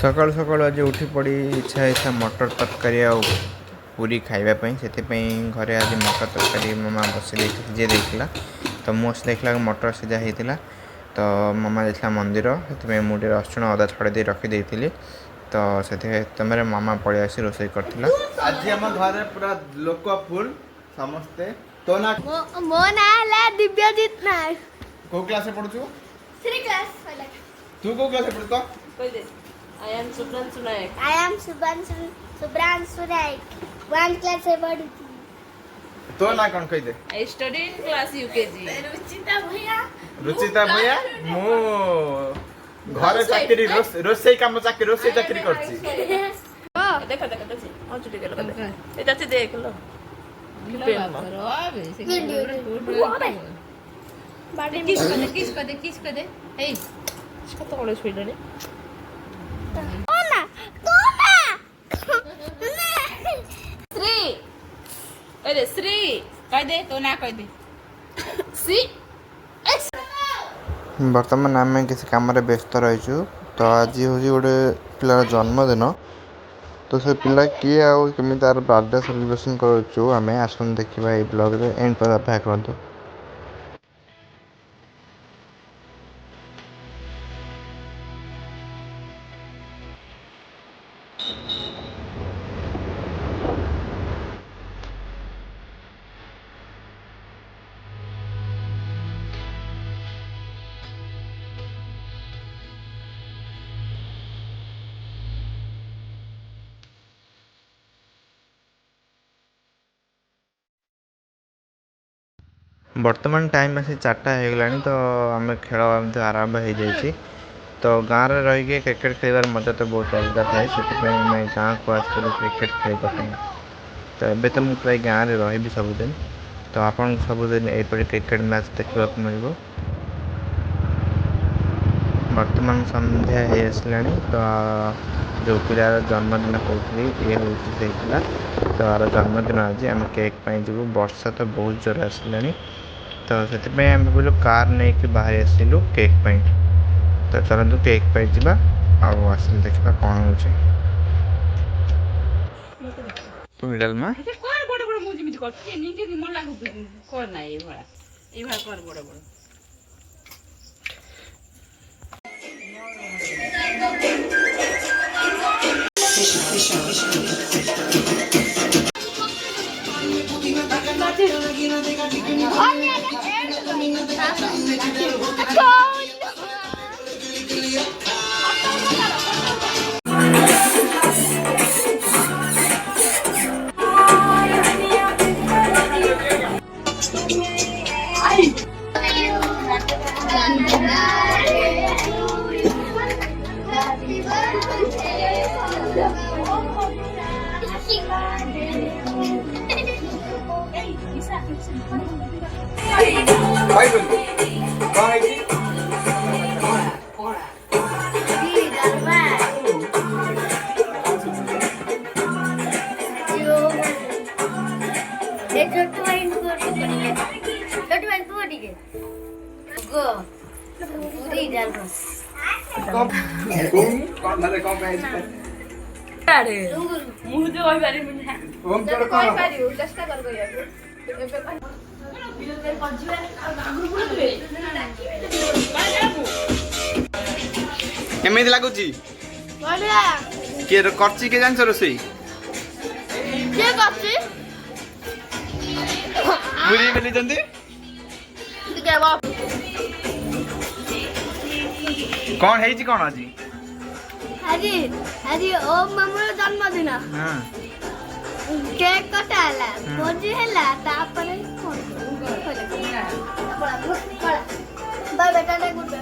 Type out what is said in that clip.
सकाल सकाल आज उठी पड़ी इच्छा इच्छा मटर तरकारी आ पूरी खावाई से घरे आज मटर तरकारी मामा बस जे देखला तो मुझे देखला मटर सीझा होता तो मामा देखला मंदिर से मुझे रसुण अदा छड़े दे रखी तो से मामा पलि आसी रोषे करथिला। आज हम घर पूरा लोक फुल समस्ते तो ना मो ना है दिव्यजीत नायक। को क्लास में पढुछु? 3 क्लास पहले। तू को क्लास में पढतो? कोई दे I am Subhanshu Nayak. I am Subhanshu Nayak। 1 class से पढ़ी थी। तो ना कौन कह दे? I study in class UKG. Ruchita भैया मु घर चाकरी रोसई काम चाकरी रोसई चाकरी करछि। देखो देखो देखो और छुट्टी कर लो ए चाची देख लो किस को दे ए इसका तो बड़े स्पीड है श्री अरे श्री कह दे तो ना कह दे सी बर्तमान आम किसी कम व्यस्त रहीचु तो आज हूँ गोटे पिलार जन्मदिन तो से पिला किए आमी तार बर्थडे सेलिब्रेशन करूँ आम आसन देखा ये ब्लॉग रे एंड पर अपेक्षा करूँ। वर्तमान टाइम आसी 4टा होगला तो आम खेल आरंभ हो जाए तो गाँव में रही क्रिकेट खेलार मजा तो बहुत अलग थाए से गाँव को आसलु क्रिकेट खेलने तो एबे तो मुझे प्राय गाँव में रही सबुदिन तो आपन सबुदिन यपरि क्रिकेट मैच देखा मिल वर्तमान संध्या हो आसला तो जो पिलार जन्मदिन कहती ये हूँ से तो यार जन्मदिन आज आम केक जीव वर्षा तो बहुत जोर आसला तो से आम भाविलु कार नहीं कि बाहर आसलु केक तो चलते केक पाई जा आस देखा कौन हो पुनी डालमा केमिति लागुची के करची के जान रोसई के करची मुरी बेली जंदी कौन है जी कौन आजी अरे अरे ओ मामूर जन्मदिन हां केक कटाला भोजी हैला तापरे कोन बाय बेटा ने गुड